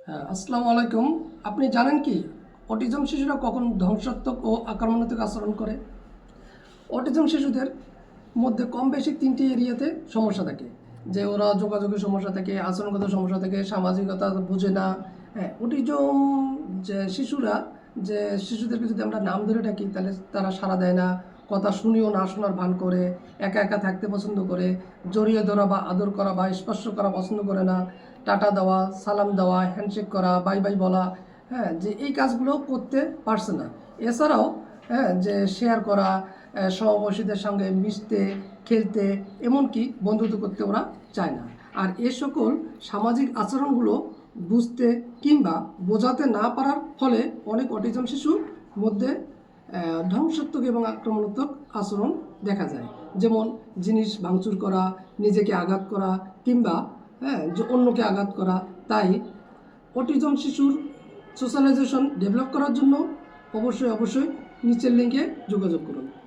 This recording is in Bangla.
হ্যাঁ, আসসালামু আলাইকুম। আপনি জানেন কি অটিজম শিশুরা কখন ধ্বংসাত্মক ও আক্রমণাত্মক আচরণ করে? অটিজম শিশুদের মধ্যে কম বেশি ৩টি এরিয়াতে সমস্যা থাকে। যে ওরা যোগাযোগের সমস্যা থাকে, আচরণগত সমস্যা থাকে, সামাজিকতা বুঝে না। হ্যাঁ, অটিজম যে শিশুরা যে শিশুদেরকে যদি আমরা নাম ধরে ডাকি তাহলে তারা সাড়া দেয় না, কথা শুনেও না শোনার ভান করে, একা একা থাকতে পছন্দ করে, জড়িয়ে ধরা বা আদর করা বা স্পর্শ করা পছন্দ করে না, টাটা দেওয়া, সালাম দেওয়া, হ্যান্ডশেক করা, বাই বাই বলা, হ্যাঁ, যে এই কাজগুলো করতে পারছে না। এছাড়াও হ্যাঁ, যে শেয়ার করা, সহবর্তীদের সঙ্গে মিশতে, খেলতে, এমনকি বন্ধুত্ব করতে ওরা চায় না। আর এ সকল সামাজিক আচরণগুলো বুঝতে কিংবা বোঝাতে না পারার ফলে অনেক অটিজম শিশুর মধ্যে ধ্বংসাত্মক এবং আক্রমণাত্মক আচরণ দেখা যায়। যেমন জিনিস ভাঙচুর করা, নিজেকে আঘাত করা কিংবা হ্যাঁ, যে অন্যকে আঘাত করা। তাই অটিজম শিশুর সোশ্যালাইজেশন ডেভেলপ করার জন্য অবশ্যই নিচের লিঙ্কে যোগাযোগ করুন।